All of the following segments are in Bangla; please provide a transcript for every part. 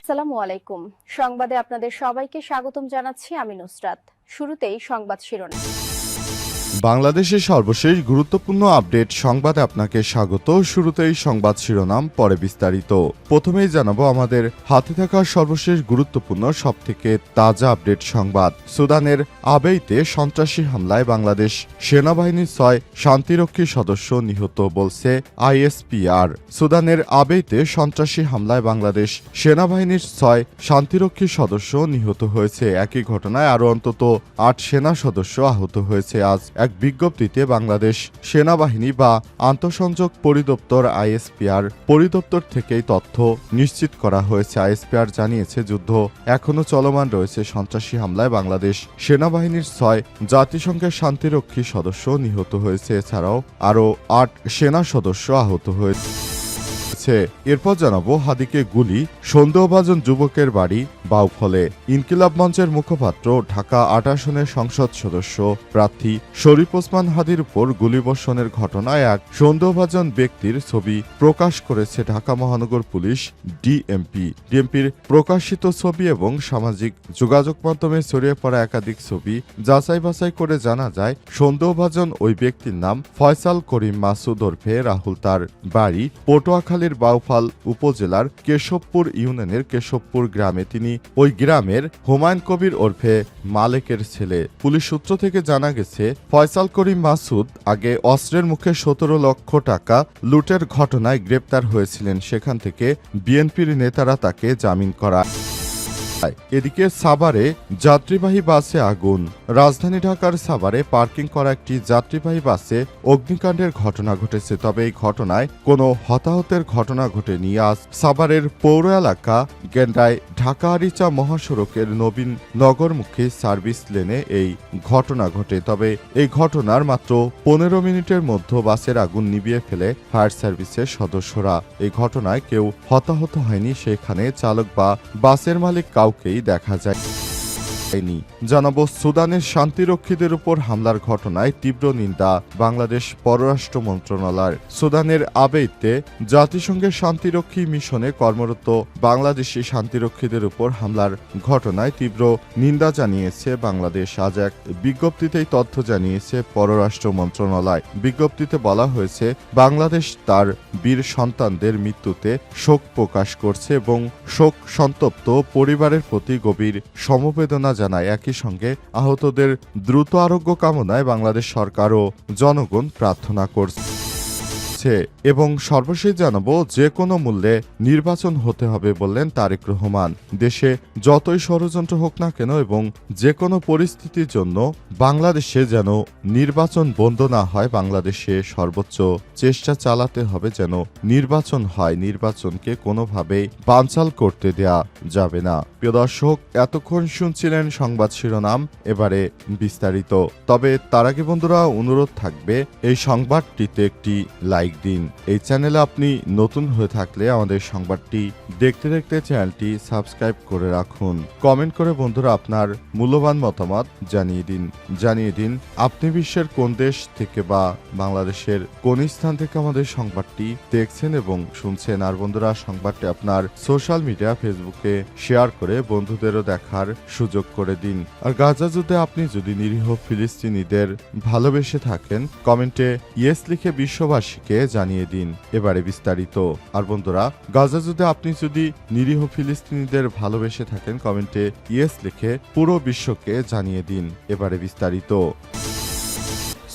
আসসালামু আলাইকুম। সংবাদে আপনাদের সবাইকে স্বাগতম জানাচ্ছি আমি নুসরাত। শুরুতেই সংবাদ শিরোনাম। বাংলাদেশের সর্বশেষ গুরুত্বপূর্ণ আপডেট সংবাদে আপনাকে স্বাগত। শুরুতেই সংবাদ শিরোনাম, পরে বিস্তারিত। প্রথমেই জানাবো আমাদের হাতে থাকা সর্বশেষ গুরুত্বপূর্ণ সবথেকে তাজা আপডেট সংবাদ। সুদানের আবেইতে সন্ত্রাসী হামলায় বাংলাদেশ সেনাবাহিনীর 6 শান্তিরক্ষী সদস্য নিহত, বলছে আইএসপিআর। সুদানের আবেইতে সন্ত্রাসী হামলায় বাংলাদেশ সেনাবাহিনীর 6 শান্তিরক্ষী সদস্য নিহত হয়েছে। একই ঘটনায় আরও অন্তত 8 সেনা সদস্য আহত হয়েছে। আজ এক বিজ্ঞপ্তিতে বাংলাদেশ সেনাবাহিনী বা আন্তঃসংযোগ পরিদপ্তর আইএসপিআর পরিদপ্তর থেকেই তথ্য নিশ্চিত করা হয়েছে। আইএসপিআর জানিয়েছে, যুদ্ধ এখনও চলমান রয়েছে। সন্ত্রাসী হামলায় বাংলাদেশ সেনাবাহিনীর 6 জাতিসংঘের শান্তিরক্ষী সদস্য নিহত হয়েছে। এছাড়াও আরও 8 সেনা সদস্য আহত হয়েছে। এরপর জানাবো হাদিকে গুলি, সন্দেহভাজন যুবকের বাড়ি বাউফলে। ইনকিলাব মঞ্চের মুখপাত্র ঢাকা 8 আসনের সংসদ সদস্য প্রার্থী শরীফ ওসমান হাদির উপর গুলিবর্ষণের ঘটনায় এক সন্দেহভাজন ব্যক্তির ছবি প্রকাশ করেছে ঢাকা মহানগর পুলিশ ডিএমপির প্রকাশিত ছবি এবং সামাজিক যোগাযোগ মাধ্যমে ছড়িয়ে পড়া একাধিক ছবি যাচাই বাছাই করে জানা যায়, সন্দেহভাজন ওই ব্যক্তির নাম ফয়সাল করিম মাসুদ ওরফে রাহুল। তার বাড়ি পটুয়াখালীর বাউফল উপজেলার কেশবপুর ইউনিয়নের কেশবপুর গ্রামে। তিনি ওই গ্রামের হুমায়ুন কবির ওরফে মালেকের ছেলে। পুলিশ সূত্র থেকে জানা গেছে, ফয়সাল করিম মাসুদ আগে অস্ত্রের মুখে 17 লক্ষ টাকা লুটের ঘটনায় গ্রেপ্তার হয়েছিলেন। সেখান থেকে বিএনপির নেতারা তাকে জামিন করায়। এদিকে সাভারে যাত্রীবাহী বাসে আগুন। রাজধানী ঢাকার সাভারে পার্কিং করা একটি যাত্রীবাহী বাসে অগ্নিকাণ্ডের ঘটনা ঘটেছে। তবে এই ঘটনায় কোনো হতাহতের ঘটনা ঘটেনি। আজ সাভারের পৌর এলাকা গেন্ডায় ঢাকা আরিচা মহাসড়কের নবীন নগরমুখী সার্ভিস লেনে এই ঘটনা ঘটে। তবে এই ঘটনার মাত্র 15 মিনিটের মধ্যে বাসের আগুন নিভিয়ে ফেলে ফায়ার সার্ভিসের সদস্যরা। এই ঘটনায় কেউ হতাহত হয়নি। সেখানে চালক বা বাসের মালিক কাউকেই দেখা যায়। জানাবো সুদানের শান্তিরক্ষীদের উপর হামলার ঘটনায় তীব্র নিন্দা বাংলাদেশ পররাষ্ট্র মন্ত্রণালয়ের। সুদানের আবেইতে জাতিসংঘের শান্তিরক্ষী মিশনে কর্মরত বাংলাদেশি শান্তিরক্ষীদের উপর হামলার ঘটনায় তীব্র নিন্দা জানিয়েছে বাংলাদেশ। আজ এক বিজ্ঞপ্তিতেই তথ্য জানিয়েছে পররাষ্ট্র মন্ত্রণালয়। বিজ্ঞপ্তিতে বলা হয়েছে, বাংলাদেশ তার বীর সন্তানদের মৃত্যুতে শোক প্রকাশ করছে এবং শোক সন্তপ্ত পরিবারের প্রতি গভীর সমবেদনা জানায়। একই সঙ্গে আহতদের দ্রুত আরোগ্য কামনায় বাংলাদেশ সরকার ও জনগণ প্রার্থনা করছে। এবং সর্বশেষ জানাবো, যে কোনো মূল্যে নির্বাচন হতে হবে বললেন তারেক রহমান। দেশে যতই ষড়যন্ত্র হোক না কেন এবং যে কোনো পরিস্থিতির জন্য বাংলাদেশে যেন নির্বাচন বন্ধ না হয়, বাংলাদেশে সর্বোচ্চ চেষ্টা চালাতে হবে যেন নির্বাচন হয়। নির্বাচনকে কোনোভাবেই বানচাল করতে দেয়া যাবে না। প্রিয় দর্শক, এতক্ষণ শুনছিলেন সংবাদ শিরোনাম, এবারে বিস্তারিত। তবে তার আগে বন্ধুরা অনুরোধ থাকবে, এই সংবাদটিতে একটি লাইক দিন। এই চ্যানেলে আপনি নতুন হয়ে থাকলে আমাদের সংবাদটি দেখতে দেখতে চ্যানেলটি সাবস্ক্রাইব করে রাখুন। কমেন্ট করে বন্ধুরা আপনার মূল্যবান মতামত জানিয়ে দিন আপনি বিশ্বের কোন দেশ থেকে বা বাংলাদেশের কোন স্থান থেকে আমাদের সংবাদটি দেখছেন এবং শুনছেন। আর বন্ধুরা সংবাদটি আপনার সোশ্যাল মিডিয়া ফেসবুকে শেয়ার করে বন্ধুদেরও দেখার সুযোগ করে দিন। আর গাজা যুদ্ধে আপনি যদি নিরীহ ফিলিস্তিনিদের ভালোবেসে থাকেন, কমেন্টে ইয়েস লিখে বিশ্ববাসীকে জানিয়ে দিন। এবারে বিস্তারিত। আর বন্ধুরা, গাজা যুদ্ধে আপনি যদি নিরীহ ফিলিস্তিনিদের ভালোবেসে থাকেন, কমেন্টে ইয়েস লিখে পুরো বিশ্বকে জানিয়ে দিন। এবারে বিস্তারিত।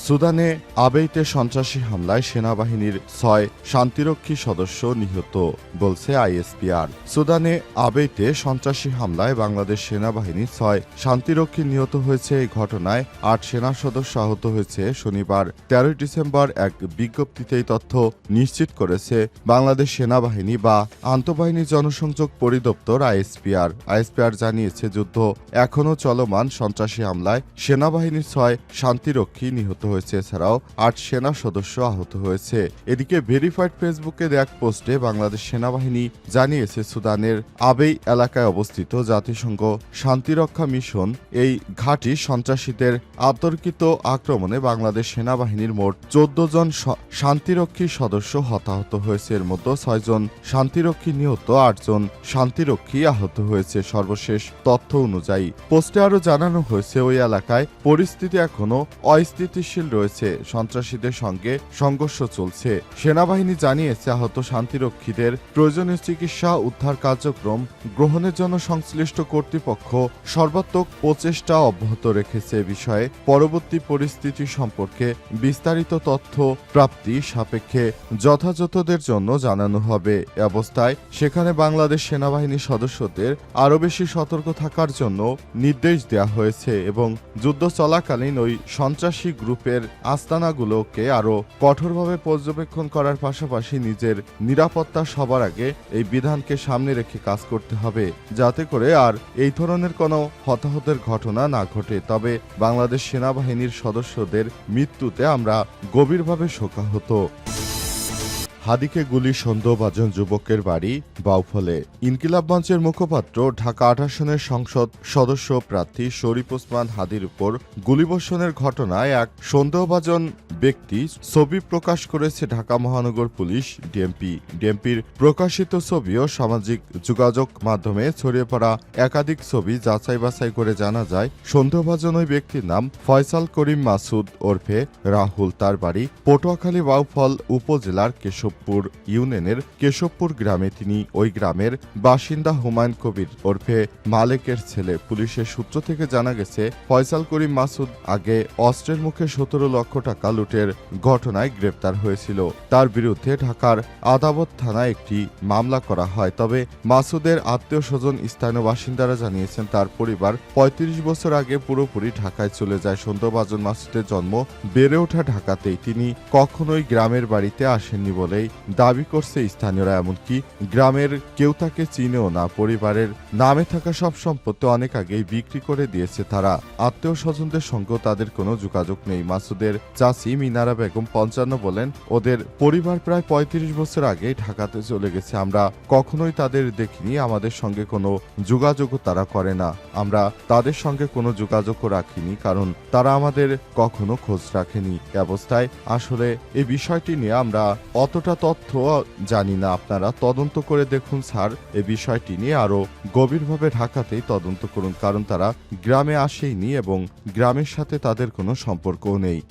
সুদানে আবেইতে সন্ত্রাসী হামলায় সেনাবাহিনীর 6 শান্তিরক্ষী সদস্য নিহত, বলছে আইএসপিআর। সুদানে আবেইতে সন্ত্রাসী হামলায় বাংলাদেশ সেনাবাহিনীর 6 শান্তিরক্ষী নিহত হয়েছে। এই ঘটনায় 8 সেনা সদস্য আহত হয়েছে। শনিবার 13 ডিসেম্বর এক বিজ্ঞপ্তিতেই তথ্য নিশ্চিত করেছে বাংলাদেশ সেনাবাহিনী বা আন্তঃবাহিনী জনসংযোগ পরিদপ্তর আইএসপিআর জানিয়েছে, যুদ্ধ এখনও চলমান। সন্ত্রাসী হামলায় সেনাবাহিনীর 6 শান্তিরক্ষী নিহত হয়েছে, এছাড়াও 8 সেনা সদস্য আহত হয়েছে। এদিকে ভেরিফাইড ফেসবুকে এক পোস্টে বাংলাদেশ সেনাবাহিনী জানিয়েছে, সুদানের আবেই এলাকায় অবস্থিত জাতিসংঘ শান্তিরক্ষা মিশন এই ঘাঁটি সন্ত্রাসীদের আতর্কিত আক্রমণে বাংলাদেশ সেনাবাহিনীর মোট 14 জন শান্তিরক্ষী সদস্য হতাহত হয়েছে। এর মধ্যে 6 জন শান্তিরক্ষী নিহত, 8 জন শান্তিরক্ষী আহত হয়েছে সর্বশেষ তথ্য অনুযায়ী। পোস্টে আরও জানানো হয়েছে, ওই এলাকায় পরিস্থিতি এখনো অস্থিতিশীল রয়েছে, সন্ত্রাসীদের সঙ্গে সংঘর্ষ চলছে। সেনাবাহিনী জানিয়েছে, আহত শান্তিরক্ষীদের প্রয়োজনীয় চিকিৎসা উদ্ধার কার্যক্রম গ্রহণের জন্য সংশ্লিষ্ট কর্তৃপক্ষ সর্বাত্মক প্রচেষ্টা অব্যাহত রেখেছে। এ বিষয়ে পরবর্তী পরিস্থিতি সম্পর্কে বিস্তারিত তথ্য প্রাপ্তি সাপেক্ষে যথাযথদের জন্য জানানো হবে। এ অবস্থায় সেখানে বাংলাদেশ সেনাবাহিনীর সদস্যদের আরও বেশি সতর্ক থাকার জন্য নির্দেশ দেওয়া হয়েছে এবং যুদ্ধ চলাকালীন ওই সন্ত্রাসী গ্রুপের আস্তানাগুলোকে আরও কঠোরভাবে পর্যবেক্ষণ করার পাশাপাশি নিজের নিরাপত্তা সবার আগে এই বিধানকে সামনে রেখে কাজ করতে হবে, যাতে করে আর এই ধরনের কোনো হতাহতের ঘটনা না ঘটে। তবে বাংলাদেশ সেনাবাহিনীর সদস্যদের মৃত্যুতে আমরা গভীরভাবে শোকাহত। হাদিকে গুলি সন্দেহভাজন যুবকের বাড়ি বাউফলে। ইনকিলাব মঞ্চের মুখপাত্র ঢাকা 8 আসনের সংসদ সদস্য প্রার্থী শরীফ ওসমান হাদির উপর গুলিবর্ষণের ঘটনায় এক সন্দেহভাজন ব্যক্তি ছবি প্রকাশ করেছে ঢাকা মহানগর পুলিশ ডিএমপির প্রকাশিত ছবি ও সামাজিক যোগাযোগ মাধ্যমে ছড়িয়ে পড়া একাধিক ছবি যাচাই বাছাই করে জানা যায়, সন্দেহভাজন ওই ব্যক্তির নাম ফয়সাল করিম মাসুদ ওরফে রাহুল। তার বাড়ি পটুয়াখালী বাউফল উপজেলার কেশবপুর ইউনিয়নের কেশবপুর গ্রামে। তিনি ওই গ্রামের বাসিন্দা হুমায়ুন কবির ওরফে মালেকের ছেলে। পুলিশের সূত্র থেকে জানা গেছে, ফয়সাল করিম মাসুদ আগে অস্ত্রের মুখে 17 লক্ষ টাকা লুটের ঘটনায় গ্রেপ্তার হয়েছিল। তার বিরুদ্ধে ঢাকার আদাবত থানায় একটি মামলা করা হয়। তবে মাসুদের আত্মীয় স্বজন স্থানীয় বাসিন্দারা জানিয়েছেন, তার পরিবার 35 বছর আগে পুরোপুরি ঢাকায় চলে যায়। সন্দেহভাজন মাসুদের জন্ম বেড়ে ওঠা ঢাকাতেই, তিনি কখনোই গ্রামের বাড়িতে আসেননি বলেই দাবি করছে স্থানীয়রা। এমনকি গ্রামের কেউ তাকে চিনেও না। পরিবারের নামে থাকা সব সম্পত্তি অনেক আগেই বিক্রি করে দিয়েছে তারা। আত্মীয় স্বজনদের সঙ্গেও তাদের কোনো যোগাযোগ নেই। মাসুদের চাচি মিনারা বেগম 55 বলেন, ওদের পরিবার প্রায় 35 বছর আগেই ঢাকাতে চলে গেছে। আমরা কখনোই তাদের দেখিনি, আমাদের সঙ্গে কোনো যোগাযোগও তারা করে না। আমরা তাদের সঙ্গে কোনো যোগাযোগও রাখিনি, কারণ তারা আমাদের কখনো খোঁজ রাখেনি। এ অবস্থায় আসলে এই বিষয়টি নিয়ে আমরা অতটা তথ্য জানি না। আপনারা তদন্ত করে দেখুন স্যার, এই বিষয়টি নিয়ে আরো গভীরভাবে ঢাকাতেই তদন্ত করুন, কারণ তারা গ্রামে আসেইনি এবং গ্রামের সাথে তাদের কোনো সম্পর্কও নেই।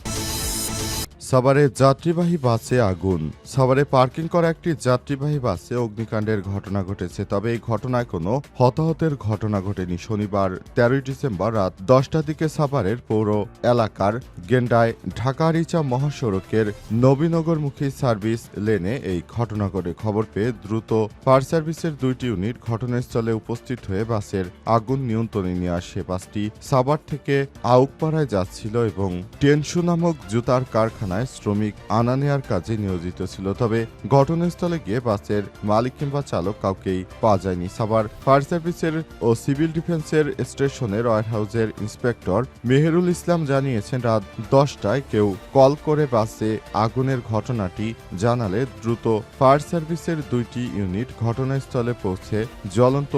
সাভারে যাত্রীবাহী বাসে আগুন। সাভারে পার্কিং করা একটি যাত্রীবাহী বাসে অগ্নিকাণ্ডের ঘটনা ঘটেছে, তবে এই ঘটনায় কোনো হতাহতের ঘটনা ঘটেনি। শনিবার 13 ডিসেম্বর রাত 10টার দিকে সাভারের পৌর এলাকার গেন্ডায় ঢাকা রিচা মহাসড়কের নবীনগরমুখী সার্ভিস লেনে এই ঘটনা ঘটে। খবর পেয়ে দ্রুত ফায়ার সার্ভিসের 2টি ইউনিট ঘটনাস্থলে উপস্থিত হয়ে বাসের আগুন নিয়ন্ত্রণে নিয়ে আসে। বাসটি সাভার থেকে আউকপাড়ায় যাচ্ছিল এবং টেনশু নামক জুতার কারখানায় শ্রমিক আনা নেয়ার কাজে নিয়োজিত ছিল। তবে ঘটনাস্থলে গিয়ে বাসের মালিক কিংবা চালক কাউকেই পাওয়া যায়নি। সাভার ফায়ার সার্ভিসের ও সিভিল ডিফেন্সের স্টেশনের ওয়ার হাউসের ইন্সপেক্টর মেহেরুল ইসলাম জানিয়েছেন, রাত 10টায় কেউ কল করে বাসে আগুনের ঘটনাটি জানালে দ্রুত ফায়ার সার্ভিসের 2টি ইউনিট ঘটনাস্থলে পৌঁছে জ্বলন্ত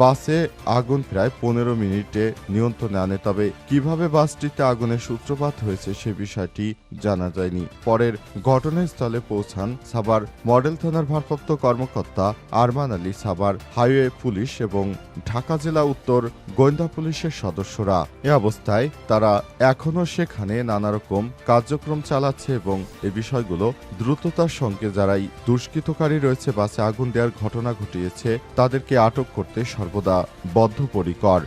বাসে আগুন প্রায় 15 মিনিটে নিয়ন্ত্রণে আনে। তবে কিভাবে বাসটিতে আগুনের সূত্রপাত হয়েছে সে বিষয়টি জানা যায়নি। পরের ঘটনাস্থলে পৌঁছান সাভার মডেল থানার ভারপ্রাপ্ত কর্মকর্তা আরমান আলী, সাভার হাইওয়ে পুলিশ এবং ঢাকা জেলা উত্তর গোয়েন্দা পুলিশের সদস্যরা। এ অবস্থায় তারা এখনও সেখানে নানা রকম কার্যক্রম চালাচ্ছে এবং এই বিষয়গুলো দ্রুততার সঙ্গে যারাই দুষ্কৃতকারী রয়েছে বাসে আগুন দেওয়ার ঘটনা ঘটিয়েছে তাদেরকে আটক করতে সর্বদা বদ্ধপরিকর।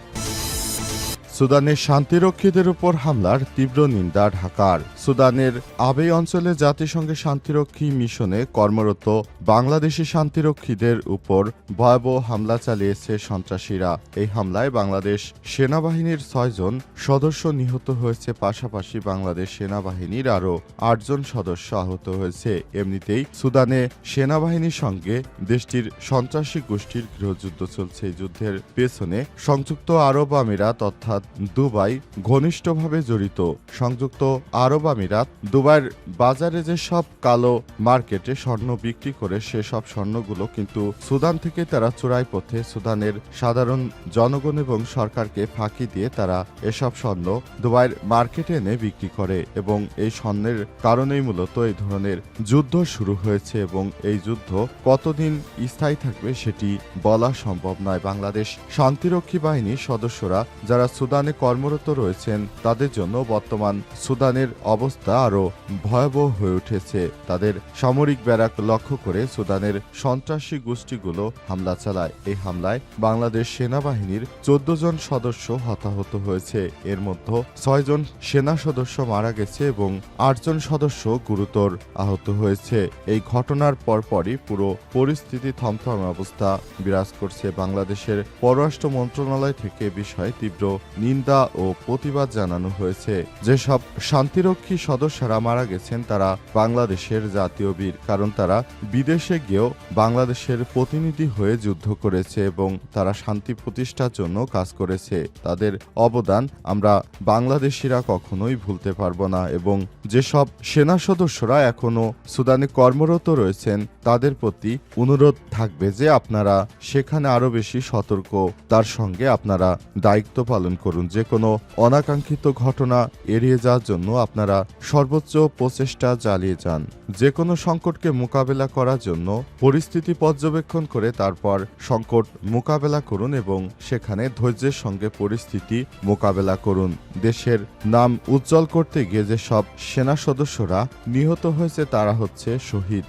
সুদানের শান্তিরক্ষীদের উপর হামলার তীব্র নিন্দা ঢাকার। সুদানের আবেই অঞ্চলে জাতিসংঘের শান্তিরক্ষী মিশনে কর্মরত বাংলাদেশি শান্তিরক্ষীদের উপর ভয়াবহ হামলা চালিয়েছে সন্ত্রাসীরা। এই হামলায় বাংলাদেশ সেনাবাহিনীর 6 জন সদস্য নিহত হয়েছে, পাশাপাশি বাংলাদেশ সেনাবাহিনীর আরও 8 জন সদস্য আহত হয়েছে। এমনিতেই সুদানে সেনাবাহিনীর সঙ্গে দেশটির সন্ত্রাসী গোষ্ঠীর গৃহযুদ্ধ চলছে। এই যুদ্ধের পেছনে সংযুক্ত আরব আমিরাত অর্থাৎ দুবাই ঘনিষ্ঠভাবে জড়িত। সংযুক্ত আরব আমিরাত দুবাইয়ের বাজারে যেসব কালো মার্কেটে স্বর্ণ বিক্রি করে সেসব স্বর্ণগুলো কিন্তু সুদান থেকে তারা চোরাই পথে সুদানের সাধারণ জনগণ এবং সরকারকে ফাঁকি দিয়ে তারা এসব স্বর্ণ দুবাইয়ের মার্কেটে এনে বিক্রি করে এবং এই স্বর্ণের কারণেই মূলত এই ধরনের যুদ্ধ শুরু হয়েছে এবং এই যুদ্ধ কতদিন স্থায়ী থাকবে সেটি বলা সম্ভব নয়। বাংলাদেশ শান্তিরক্ষী বাহিনীর সদস্যরা যারা সুদানে কর্মরত রয়েছেন তাদের জন্য বর্তমান সুদানের অবস্থা আরও ভয়াবহ হয়ে উঠেছে। তাদের সামরিক ব্যারাক লক্ষ্য করে সুদানের সন্ত্রাসী গোষ্ঠীগুলো হামলা চালায়। এই হামলায় বাংলাদেশ সেনাবাহিনীর 14 জন সদস্য হতাহত হয়েছে। এর মধ্যে 6 জন সেনা সদস্য মারা গেছে এবং 8 জন সদস্য গুরুতর আহত হয়েছে। এই ঘটনার পরপরই পুরো পরিস্থিতি থমথমে অবস্থা বিরাজ করছে। বাংলাদেশের পররাষ্ট্র মন্ত্রণালয় থেকে বিষয়ে তীব্র নিন্দা ও প্রতিবাদ জানানো হয়েছে। যেসব শান্তিরক্ষী সদস্যরা মারা গেছেন তারা বাংলাদেশের জাতীয় বীর, কারণ তারা বিদেশে গিয়েও বাংলাদেশের প্রতিনিধি হয়ে যুদ্ধ করেছে এবং তারা শান্তি প্রতিষ্ঠার জন্য কাজ করেছে। তাদের অবদান আমরা বাংলাদেশিরা কখনোই ভুলতে পারবো না এবং যেসব সেনা সদস্যরা এখনো সুদানে কর্মরত রয়েছেন তাদের প্রতি অনুরোধ থাকবে যে আপনারা সেখানে আরো বেশি সতর্কতার সঙ্গে আপনারা দায়িত্ব পালন করুন। যে কোনো অনাকাঙ্ক্ষিত ঘটনা এড়িয়ে যাওয়ার জন্য আপনারা সর্বোচ্চ প্রচেষ্টা চালিয়ে যান। যে কোনো সংকটকে মোকাবেলা করার জন্য পরিস্থিতি পর্যবেক্ষণ করে তারপর সংকট মোকাবেলা করুন এবং সেখানে ধৈর্যের সঙ্গে পরিস্থিতি মোকাবেলা করুন। দেশের নাম উজ্জ্বল করতে গিয়ে যেসব সেনা সদস্যরা নিহত হয়েছে তারা হচ্ছে শহীদ।